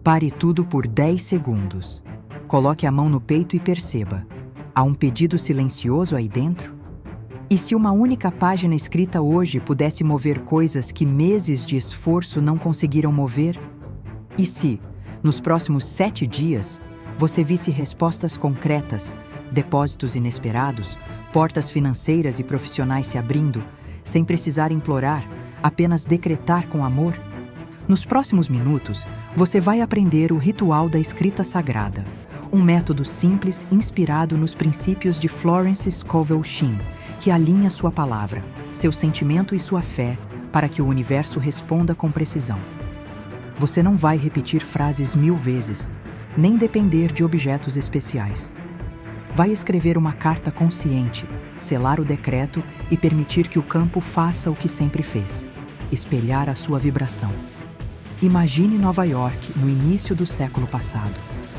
Pare tudo por 10 segundos. Coloque a mão no peito e perceba. Há um pedido silencioso aí dentro? E se uma única página escrita hoje pudesse mover coisas que meses de esforço não conseguiram mover? E se, nos próximos 7 dias, você visse respostas concretas, depósitos inesperados, portas financeiras e profissionais se abrindo, sem precisar implorar, apenas decretar com amor? Nos próximos minutos, você vai aprender o ritual da escrita sagrada, um método simples inspirado nos princípios de Florence Scovel Shinn, que alinha sua palavra, seu sentimento e sua fé para que o universo responda com precisão. Você não vai repetir frases 1000 vezes, nem depender de objetos especiais. Vai escrever uma carta consciente, selar o decreto e permitir que o campo faça o que sempre fez: espelhar a sua vibração. Imagine Nova York no início do século passado.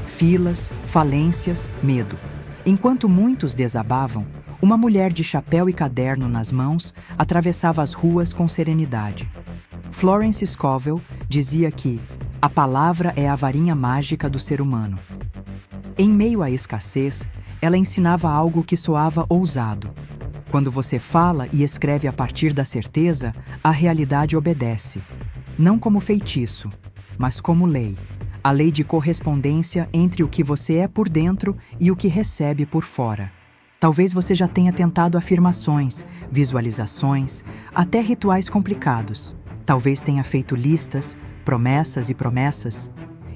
Filas, falências, medo. Enquanto muitos desabavam, uma mulher de chapéu e caderno nas mãos atravessava as ruas com serenidade. Florence Scovel dizia que a palavra é a varinha mágica do ser humano. Em meio à escassez, ela ensinava algo que soava ousado. Quando você fala e escreve a partir da certeza, a realidade obedece. Não como feitiço, mas como lei. A lei de correspondência entre o que você é por dentro e o que recebe por fora. Talvez você já tenha tentado afirmações, visualizações, até rituais complicados. Talvez tenha feito listas, promessas,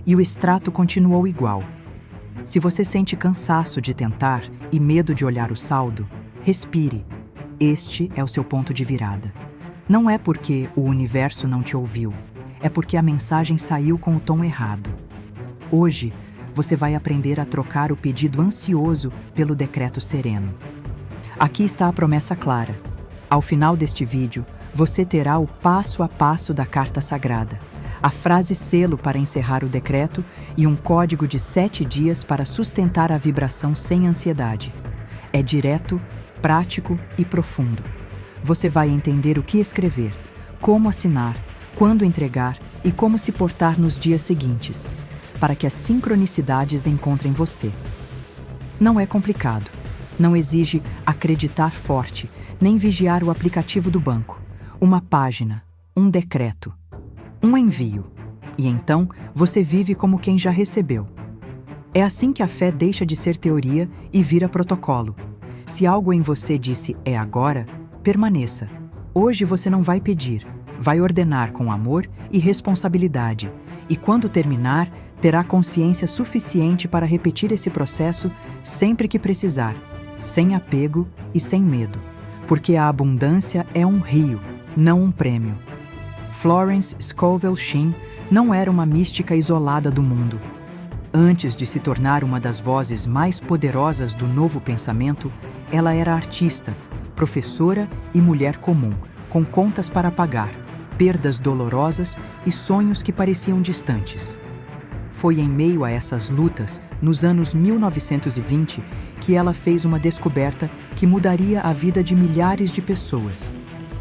e o extrato continuou igual. Se você sente cansaço de tentar e medo de olhar o saldo, respire. Este é o seu ponto de virada. Não é porque o universo não te ouviu, é porque a mensagem saiu com o tom errado. Hoje, você vai aprender a trocar o pedido ansioso pelo decreto sereno. Aqui está a promessa clara. Ao final deste vídeo, você terá o passo a passo da carta sagrada, a frase selo para encerrar o decreto e um código de 7 dias para sustentar a vibração sem ansiedade. É direto, prático e profundo. Você vai entender o que escrever, como assinar, quando entregar e como se portar nos dias seguintes, para que as sincronicidades encontrem você. Não é complicado. Não exige acreditar forte, nem vigiar o aplicativo do banco. Uma página, um decreto, um envio. E então, você vive como quem já recebeu. É assim que a fé deixa de ser teoria e vira protocolo. Se algo em você disse "é agora", permaneça. Hoje você não vai pedir, vai ordenar com amor e responsabilidade. E quando terminar, terá consciência suficiente para repetir esse processo sempre que precisar, sem apego e sem medo. Porque a abundância é um rio, não um prêmio. Florence Scovel Shinn não era uma mística isolada do mundo. Antes de se tornar uma das vozes mais poderosas do novo pensamento, ela era artista, professora e mulher comum, com contas para pagar, perdas dolorosas e sonhos que pareciam distantes. Foi em meio a essas lutas, nos anos 1920, que ela fez uma descoberta que mudaria a vida de milhares de pessoas.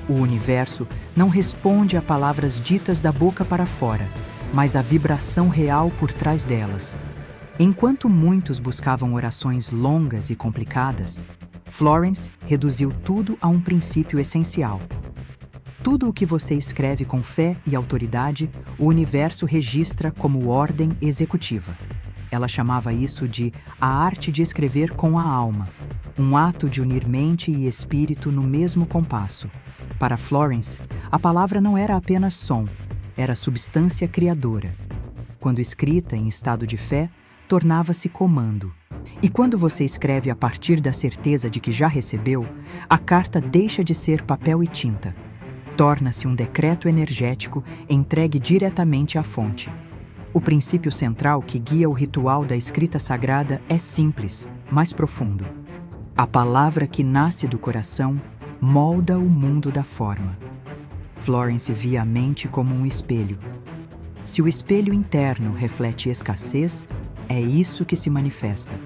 O universo não responde a palavras ditas da boca para fora, mas a vibração real por trás delas. Enquanto muitos buscavam orações longas e complicadas, Florence reduziu tudo a um princípio essencial. Tudo o que você escreve com fé e autoridade, o universo registra como ordem executiva. Ela chamava isso de a arte de escrever com a alma, um ato de unir mente e espírito no mesmo compasso. Para Florence, a palavra não era apenas som, era substância criadora. Quando escrita em estado de fé, tornava-se comando. E quando você escreve a partir da certeza de que já recebeu, a carta deixa de ser papel e tinta. Torna-se um decreto energético entregue diretamente à fonte. O princípio central que guia o ritual da escrita sagrada é simples, mas profundo. A palavra que nasce do coração molda o mundo da forma. Florence via a mente como um espelho. Se o espelho interno reflete escassez, é isso que se manifesta.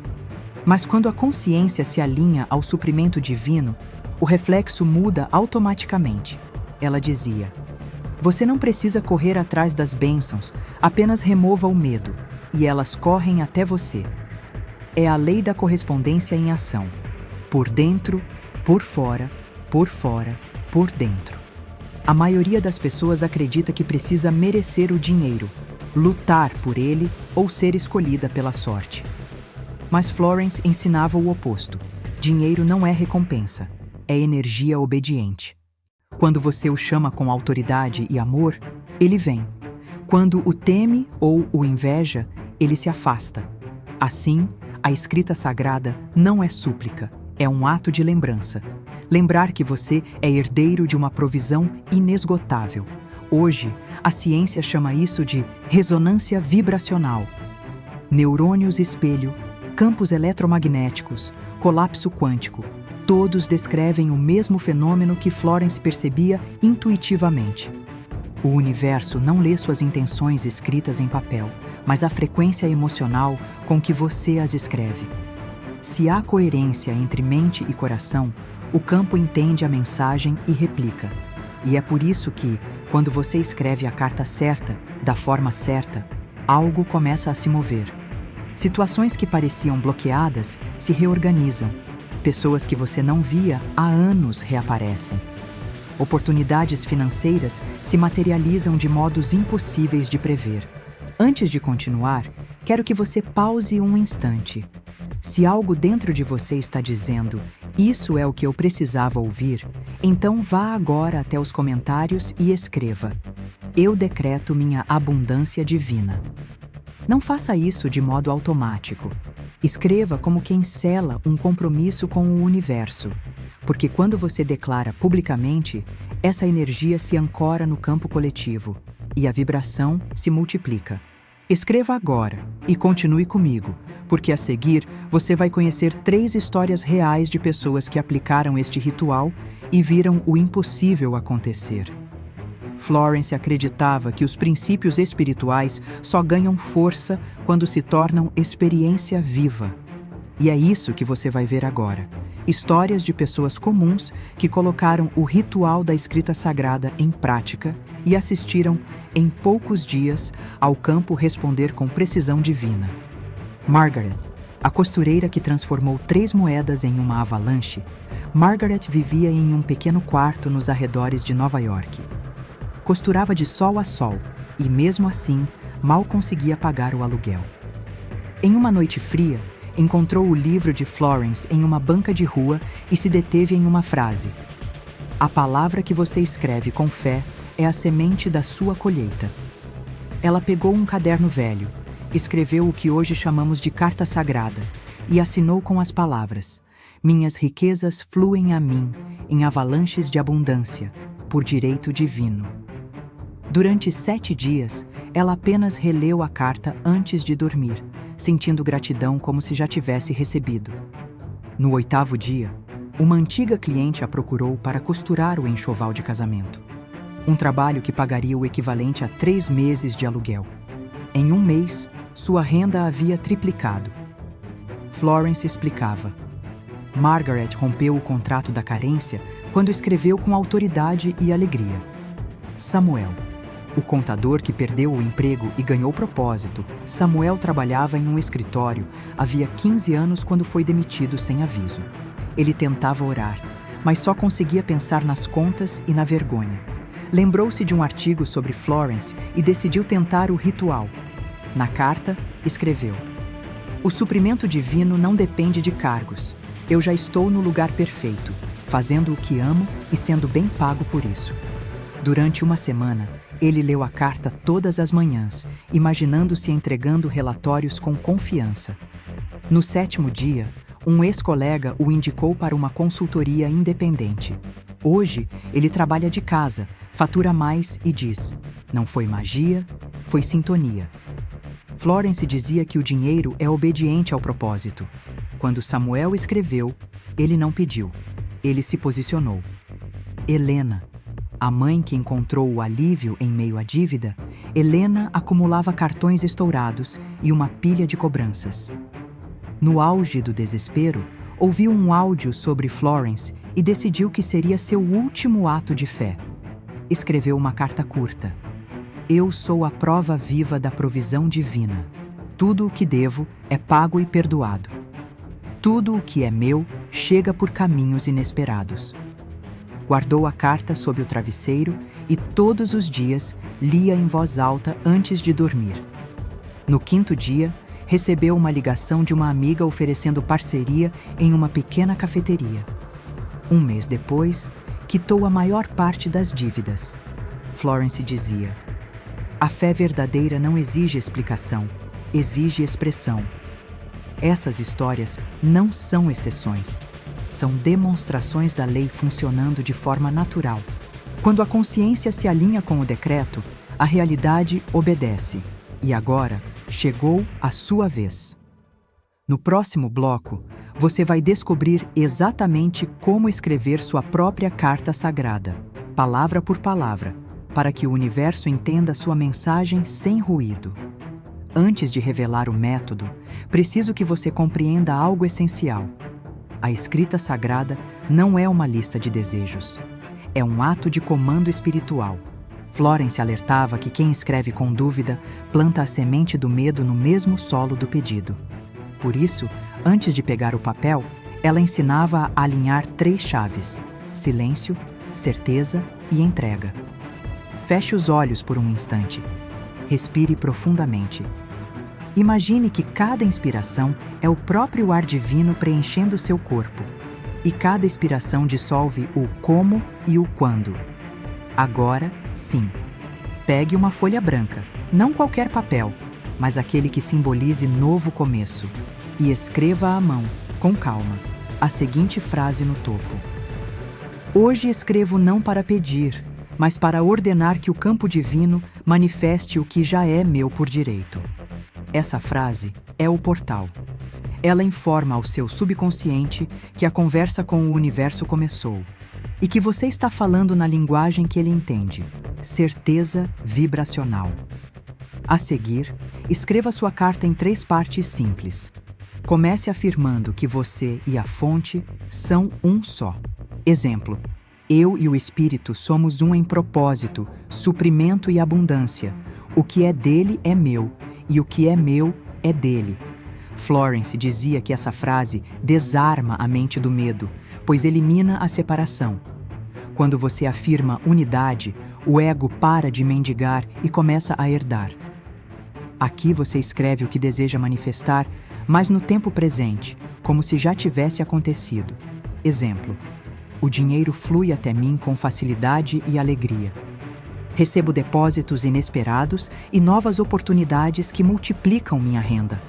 Mas quando a consciência se alinha ao suprimento divino, o reflexo muda automaticamente. Ela dizia: Você não precisa correr atrás das bênçãos, apenas remova o medo, e elas correm até você. É a lei da correspondência em ação. Por dentro, por fora, por dentro. A maioria das pessoas acredita que precisa merecer o dinheiro, lutar por ele ou ser escolhida pela sorte. Mas Florence ensinava o oposto. Dinheiro não é recompensa, é energia obediente. Quando você o chama com autoridade e amor, ele vem. Quando o teme ou o inveja, ele se afasta. Assim, a escrita sagrada não é súplica, é um ato de lembrança. Lembrar que você é herdeiro de uma provisão inesgotável. Hoje, a ciência chama isso de ressonância vibracional. Neurônios espelho, campos eletromagnéticos, colapso quântico, todos descrevem o mesmo fenômeno que Florence percebia intuitivamente. O universo não lê suas intenções escritas em papel, mas a frequência emocional com que você as escreve. Se há coerência entre mente e coração, o campo entende a mensagem e replica. E é por isso que, quando você escreve a carta certa, da forma certa, algo começa a se mover. Situações que pareciam bloqueadas se reorganizam. Pessoas que você não via há anos reaparecem. Oportunidades financeiras se materializam de modos impossíveis de prever. Antes de continuar, quero que você pause um instante. Se algo dentro de você está dizendo, isso é o que eu precisava ouvir, então vá agora até os comentários e escreva: eu decreto minha abundância divina. Não faça isso de modo automático. Escreva como quem sela um compromisso com o universo, porque quando você declara publicamente, essa energia se ancora no campo coletivo e a vibração se multiplica. Escreva agora e continue comigo, porque a seguir você vai conhecer 3 histórias reais de pessoas que aplicaram este ritual e viram o impossível acontecer. Florence acreditava que os princípios espirituais só ganham força quando se tornam experiência viva. E é isso que você vai ver agora. Histórias de pessoas comuns que colocaram o ritual da escrita sagrada em prática e assistiram, em poucos dias, ao campo responder com precisão divina. Margaret, a costureira que transformou 3 moedas em uma avalanche, Margaret vivia em um pequeno quarto nos arredores de Nova York. Costurava de sol a sol e, mesmo assim, mal conseguia pagar o aluguel. Em uma noite fria, encontrou o livro de Florence em uma banca de rua e se deteve em uma frase: a palavra que você escreve com fé é a semente da sua colheita. Ela pegou um caderno velho, escreveu o que hoje chamamos de carta sagrada e assinou com as palavras: minhas riquezas fluem a mim em avalanches de abundância, por direito divino. Durante 7 dias, ela apenas releu a carta antes de dormir, sentindo gratidão como se já tivesse recebido. No 8º dia, uma antiga cliente a procurou para costurar o enxoval de casamento. Um trabalho que pagaria o equivalente a 3 meses de aluguel. Em um mês, sua renda havia triplicado. Florence explicava: Margaret rompeu o contrato da carência quando escreveu com autoridade e alegria. Samuel, o contador que perdeu o emprego e ganhou propósito, Samuel trabalhava em um escritório havia 15 anos quando foi demitido sem aviso. Ele tentava orar, mas só conseguia pensar nas contas e na vergonha. Lembrou-se de um artigo sobre Florence e decidiu tentar o ritual. Na carta, escreveu: o suprimento divino não depende de cargos. Eu já estou no lugar perfeito, fazendo o que amo e sendo bem pago por isso. Durante uma semana, ele leu a carta todas as manhãs, imaginando-se entregando relatórios com confiança. No 7º dia, um ex-colega o indicou para uma consultoria independente. Hoje, ele trabalha de casa, fatura mais e diz: não foi magia, foi sintonia. Florence dizia que o dinheiro é obediente ao propósito. Quando Samuel escreveu, ele não pediu, ele se posicionou. Helena, a mãe que encontrou o alívio em meio à dívida, Helena acumulava cartões estourados e uma pilha de cobranças. No auge do desespero, ouviu um áudio sobre Florence e decidiu que seria seu último ato de fé. escreveu uma carta curta. Eu sou a prova viva da provisão divina. Tudo o que devo é pago e perdoado. Tudo o que é meu chega por caminhos inesperados. Guardou a carta sob o travesseiro e todos os dias lia em voz alta antes de dormir. No 5º dia, recebeu uma ligação de uma amiga oferecendo parceria em uma pequena cafeteria. Um mês depois, quitou a maior parte das dívidas. Florence dizia: a fé verdadeira não exige explicação, exige expressão. Essas histórias não são exceções. São demonstrações da lei funcionando de forma natural. Quando a consciência se alinha com o decreto, a realidade obedece. E agora, chegou a sua vez. No próximo bloco, você vai descobrir exatamente como escrever sua própria carta sagrada, palavra por palavra, para que o universo entenda sua mensagem sem ruído. Antes de revelar o método, preciso que você compreenda algo essencial. A escrita sagrada não é uma lista de desejos. É um ato de comando espiritual. Florence alertava que quem escreve com dúvida planta a semente do medo no mesmo solo do pedido. Por isso, antes de pegar o papel, ela ensinava a alinhar 3 chaves: silêncio, certeza e entrega. Feche os olhos por um instante. Respire profundamente. Imagine que cada inspiração é o próprio ar divino preenchendo seu corpo. E cada expiração dissolve o como e o quando. Agora, sim. Pegue uma folha branca, não qualquer papel, mas aquele que simbolize novo começo, e escreva à mão, com calma, a seguinte frase no topo: hoje escrevo não para pedir, mas para ordenar que o campo divino manifeste o que já é meu por direito. Essa frase é o portal. Ela informa ao seu subconsciente que a conversa com o universo começou e que você está falando na linguagem que ele entende, certeza vibracional. A seguir, escreva sua carta em 3 partes simples. Comece afirmando que você e a fonte são um só. Exemplo: eu e o Espírito somos um em propósito, suprimento e abundância. O que é dele é meu, e o que é meu é dele. Florence dizia que essa frase desarma a mente do medo, pois elimina a separação. Quando você afirma unidade, o ego para de mendigar e começa a herdar. Aqui você escreve o que deseja manifestar, mas no tempo presente, como se já tivesse acontecido. Exemplo: o dinheiro flui até mim com facilidade e alegria. Recebo depósitos inesperados e novas oportunidades que multiplicam minha renda.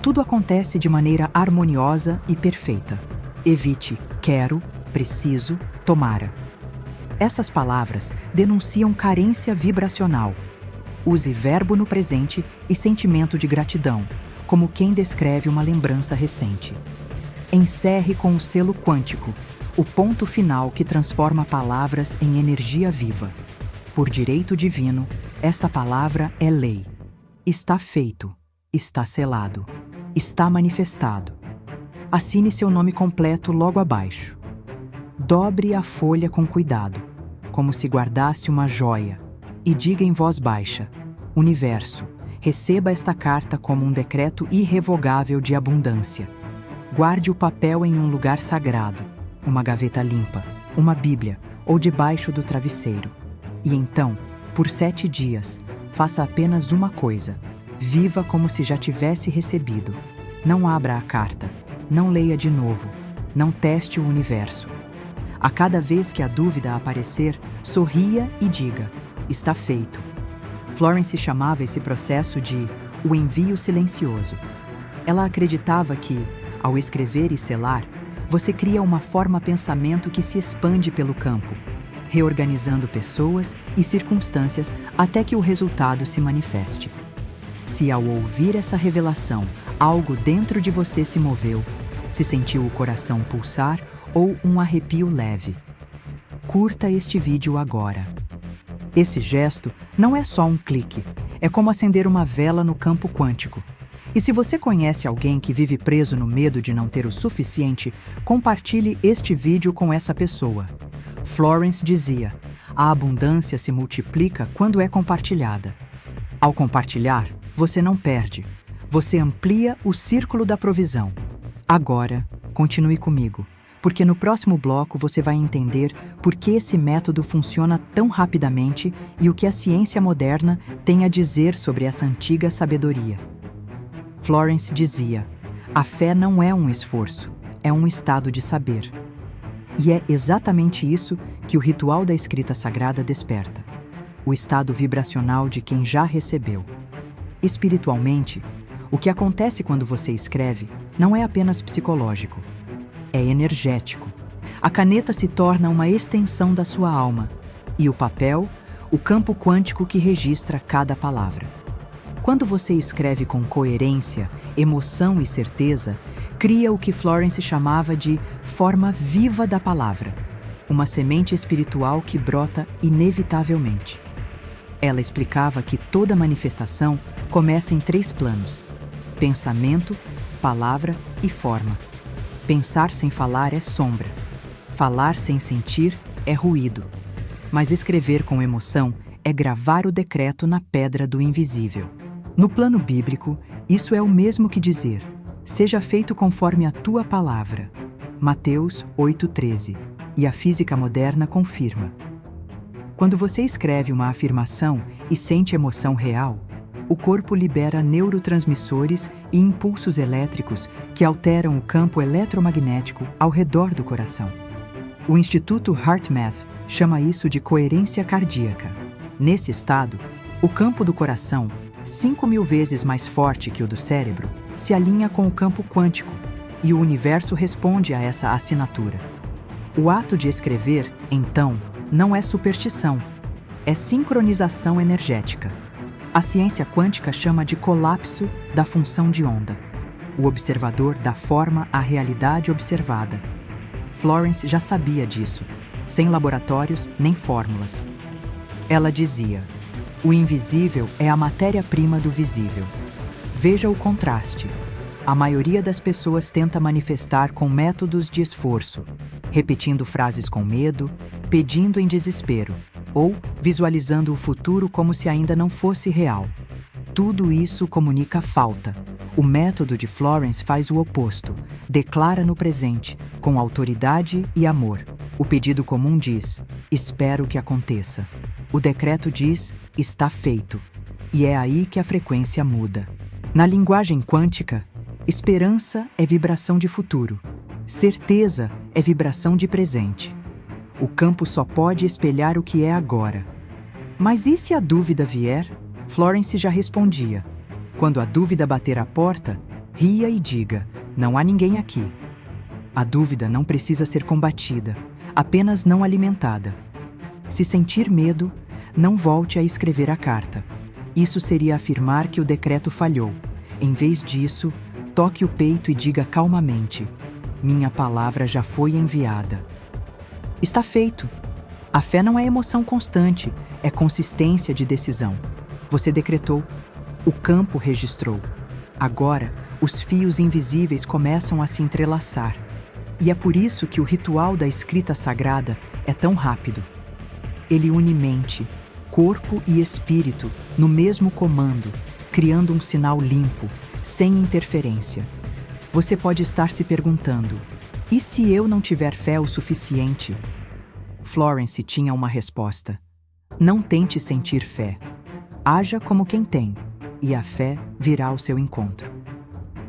Tudo acontece de maneira harmoniosa e perfeita. Evite quero, preciso, tomara. Essas palavras denunciam carência vibracional. Use verbo no presente e sentimento de gratidão, como quem descreve uma lembrança recente. Encerre com o selo quântico, o ponto final que transforma palavras em energia viva. Por direito divino, esta palavra é lei. Está feito, está selado, está manifestado. Assine seu nome completo logo abaixo. Dobre a folha com cuidado, como se guardasse uma joia, e diga em voz baixa: Universo, receba esta carta como um decreto irrevogável de abundância. Guarde o papel em um lugar sagrado, uma gaveta limpa, uma Bíblia ou debaixo do travesseiro. E então, por 7 dias, faça apenas uma coisa: viva como se já tivesse recebido. Não abra a carta, não leia de novo, não teste o universo. A cada vez que a dúvida aparecer, sorria e diga: está feito. Florence chamava esse processo de o envio silencioso. Ela acreditava que, ao escrever e selar, você cria uma forma-pensamento que se expande pelo campo, reorganizando pessoas e circunstâncias até que o resultado se manifeste. Se ao ouvir essa revelação, algo dentro de você se moveu, se sentiu o coração pulsar ou um arrepio leve, curta este vídeo agora. Esse gesto não é só um clique, é como acender uma vela no campo quântico. E se você conhece alguém que vive preso no medo de não ter o suficiente, compartilhe este vídeo com essa pessoa. Florence dizia: A abundância se multiplica quando é compartilhada. Ao compartilhar, você não perde. Você amplia o círculo da provisão. Agora, continue comigo, porque no próximo bloco você vai entender por que esse método funciona tão rapidamente e o que a ciência moderna tem a dizer sobre essa antiga sabedoria. Florence dizia: a fé não é um esforço, é um estado de saber. E é exatamente isso que o ritual da escrita sagrada desperta: o estado vibracional de quem já recebeu. Espiritualmente, o que acontece quando você escreve não é apenas psicológico, é energético. A caneta se torna uma extensão da sua alma, e o papel, o campo quântico que registra cada palavra. Quando você escreve com coerência, emoção e certeza, cria o que Florence chamava de forma viva da palavra, uma semente espiritual que brota inevitavelmente. Ela explicava que toda manifestação começa em 3 planos: pensamento, palavra e forma. Pensar sem falar é sombra. Falar sem sentir é ruído. Mas escrever com emoção é gravar o decreto na pedra do invisível. No plano bíblico, isso é o mesmo que dizer: seja feito conforme a tua palavra. Mateus 8,13. E a física moderna confirma. Quando você escreve uma afirmação e sente emoção real, o corpo libera neurotransmissores e impulsos elétricos que alteram o campo eletromagnético ao redor do coração. O Instituto HeartMath chama isso de coerência cardíaca. Nesse estado, o campo do coração, 5.000 vezes mais forte que o do cérebro, se alinha com o campo quântico e o universo responde a essa assinatura. O ato de escrever, então, não é superstição, é sincronização energética. A ciência quântica chama de colapso da função de onda. O observador dá forma à realidade observada. Florence já sabia disso, sem laboratórios nem fórmulas. Ela dizia: o invisível é a matéria-prima do visível. Veja o contraste. A maioria das pessoas tenta manifestar com métodos de esforço, repetindo frases com medo, pedindo em desespero, ou visualizando o futuro como se ainda não fosse real. Tudo isso comunica falta. O método de Florence faz o oposto, declara no presente, com autoridade e amor. O pedido comum diz: espero que aconteça. O decreto diz: está feito. E é aí que a frequência muda. Na linguagem quântica, esperança é vibração de futuro. Certeza é vibração de presente. O campo só pode espelhar o que é agora. Mas e se a dúvida vier? Florence já respondia: quando a dúvida bater a porta, ria e diga: não há ninguém aqui. A dúvida não precisa ser combatida, apenas não alimentada. Se sentir medo, não volte a escrever a carta. Isso seria afirmar que o decreto falhou. Em vez disso, toque o peito e diga calmamente: minha palavra já foi enviada. Está feito. A fé não é emoção constante, é consistência de decisão. Você decretou, o campo registrou. Agora, os fios invisíveis começam a se entrelaçar. E é por isso que o ritual da escrita sagrada é tão rápido. Ele une mente, corpo e espírito no mesmo comando, criando um sinal limpo, sem interferência. Você pode estar se perguntando: e se eu não tiver fé o suficiente? Florence tinha uma resposta: não tente sentir fé. Haja como quem tem, e a fé virá ao seu encontro.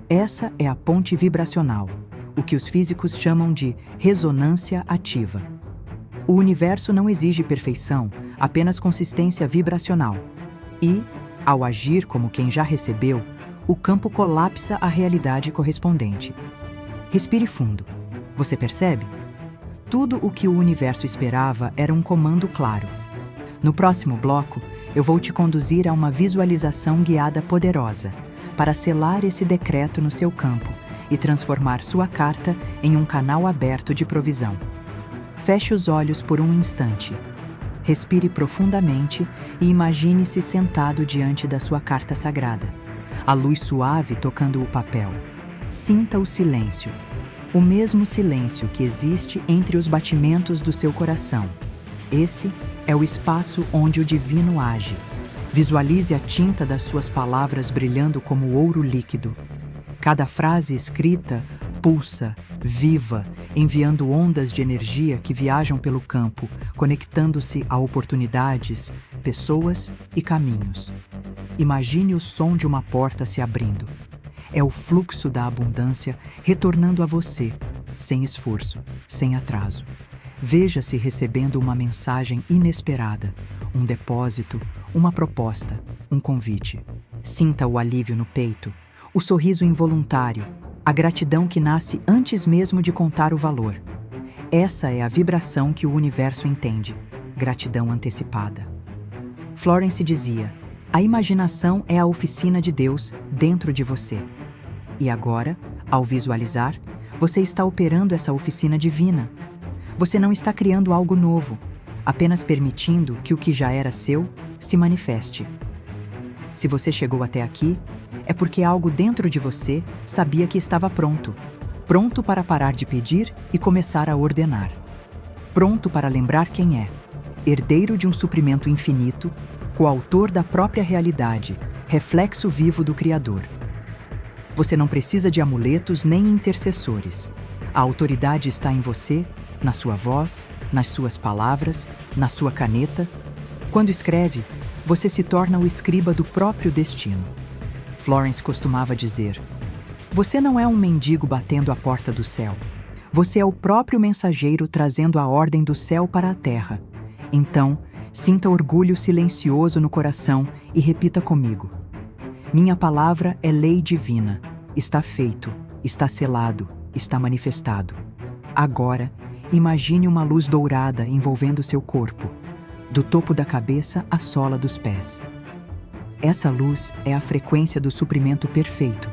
Essa é a ponte vibracional, o que os físicos chamam de ressonância ativa. O universo não exige perfeição, apenas consistência vibracional. E, ao agir como quem já recebeu, o campo colapsa a realidade correspondente. Respire fundo. Você percebe? Tudo o que o universo esperava era um comando claro. No próximo bloco, eu vou te conduzir a uma visualização guiada poderosa para selar esse decreto no seu campo e transformar sua carta em um canal aberto de provisão. Feche os olhos por um instante. Respire profundamente e imagine-se sentado diante da sua carta sagrada, a luz suave tocando o papel. Sinta o silêncio, o mesmo silêncio que existe entre os batimentos do seu coração. Esse é o espaço onde o divino age. Visualize a tinta das suas palavras brilhando como ouro líquido. Cada frase escrita pulsa, viva, enviando ondas de energia que viajam pelo campo, conectando-se a oportunidades, pessoas e caminhos. Imagine o som de uma porta se abrindo. É o fluxo da abundância retornando a você, sem esforço, sem atraso. Veja-se recebendo uma mensagem inesperada, um depósito, uma proposta, um convite. Sinta o alívio no peito, o sorriso involuntário, a gratidão que nasce antes mesmo de contar o valor. Essa é a vibração que o universo entende, gratidão antecipada. Florence dizia: a imaginação é a oficina de Deus dentro de você. E agora, ao visualizar, você está operando essa oficina divina. Você não está criando algo novo, apenas permitindo que o que já era seu se manifeste. Se você chegou até aqui, é porque algo dentro de você sabia que estava pronto. Pronto para parar de pedir e começar a ordenar. Pronto para lembrar quem é. Herdeiro de um suprimento infinito, coautor da própria realidade, reflexo vivo do Criador. Você não precisa de amuletos nem intercessores. A autoridade está em você, na sua voz, nas suas palavras, na sua caneta. Quando escreve, você se torna o escriba do próprio destino. Florence costumava dizer: você não é um mendigo batendo a porta do céu. Você é o próprio mensageiro trazendo a ordem do céu para a terra. Então, sinta orgulho silencioso no coração e repita comigo: minha palavra é lei divina. Está feito, está selado, está manifestado. Agora, imagine uma luz dourada envolvendo seu corpo, do topo da cabeça à sola dos pés. Essa luz é a frequência do suprimento perfeito,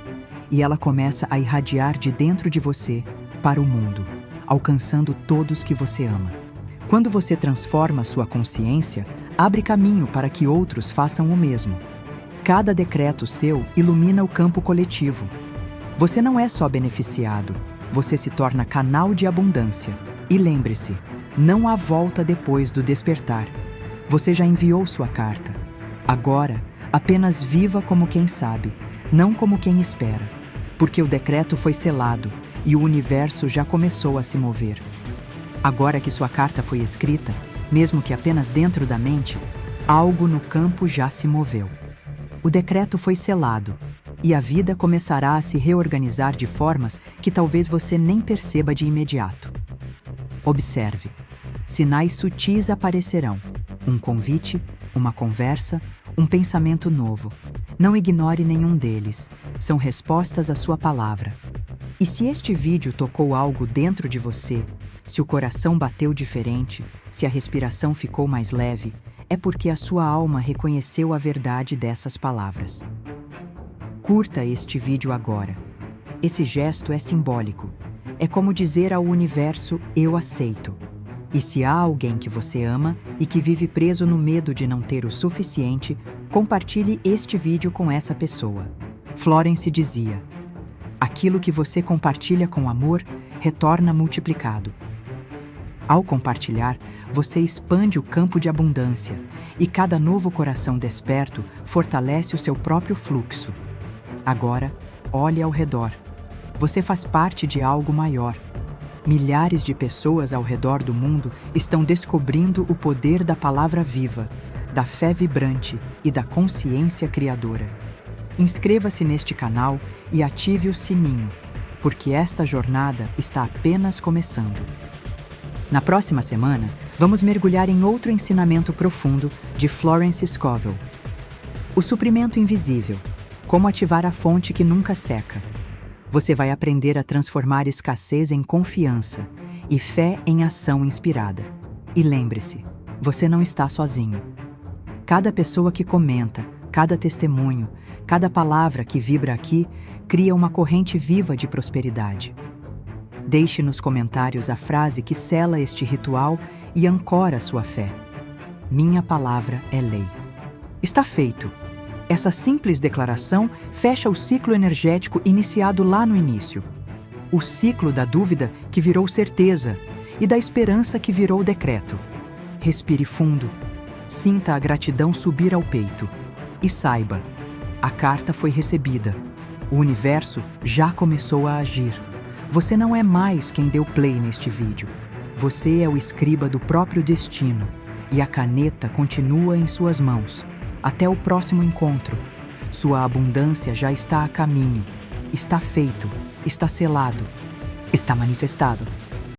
e ela começa a irradiar de dentro de você para o mundo, alcançando todos que você ama. Quando você transforma sua consciência, abre caminho para que outros façam o mesmo. Cada decreto seu ilumina o campo coletivo. Você não é só beneficiado, você se torna canal de abundância. E lembre-se, não há volta depois do despertar. Você já enviou sua carta. Agora, apenas viva como quem sabe, não como quem espera, porque o decreto foi selado e o universo já começou a se mover. Agora que sua carta foi escrita, mesmo que apenas dentro da mente, algo no campo já se moveu. O decreto foi selado e a vida começará a se reorganizar de formas que talvez você nem perceba de imediato. Observe. Sinais sutis aparecerão. Um convite, uma conversa, um pensamento novo. Não ignore nenhum deles. São respostas à sua palavra. E se este vídeo tocou algo dentro de você, se o coração bateu diferente, se a respiração ficou mais leve, é porque a sua alma reconheceu a verdade dessas palavras. Curta este vídeo agora. Esse gesto é simbólico. É como dizer ao universo: eu aceito. E se há alguém que você ama e que vive preso no medo de não ter o suficiente, compartilhe este vídeo com essa pessoa. Florence dizia: aquilo que você compartilha com amor retorna multiplicado. Ao compartilhar, você expande o campo de abundância e cada novo coração desperto fortalece o seu próprio fluxo. Agora, olhe ao redor. Você faz parte de algo maior. Milhares de pessoas ao redor do mundo estão descobrindo o poder da palavra viva, da fé vibrante e da consciência criadora. Inscreva-se neste canal e ative o sininho, porque esta jornada está apenas começando. Na próxima semana, vamos mergulhar em outro ensinamento profundo de Florence Scovel. O suprimento invisível. Como ativar a fonte que nunca seca. Você vai aprender a transformar escassez em confiança e fé em ação inspirada. E lembre-se, você não está sozinho. Cada pessoa que comenta, cada testemunho, cada palavra que vibra aqui cria uma corrente viva de prosperidade. Deixe nos comentários a frase que sela este ritual e ancora sua fé. Minha palavra é lei. Está feito. Essa simples declaração fecha o ciclo energético iniciado lá no início. O ciclo da dúvida que virou certeza e da esperança que virou decreto. Respire fundo. Sinta a gratidão subir ao peito. E saiba, a carta foi recebida. O universo já começou a agir. Você não é mais quem deu play neste vídeo. Você é o escriba do próprio destino. E a caneta continua em suas mãos. Até o próximo encontro. Sua abundância já está a caminho. Está feito. Está selado. Está manifestado.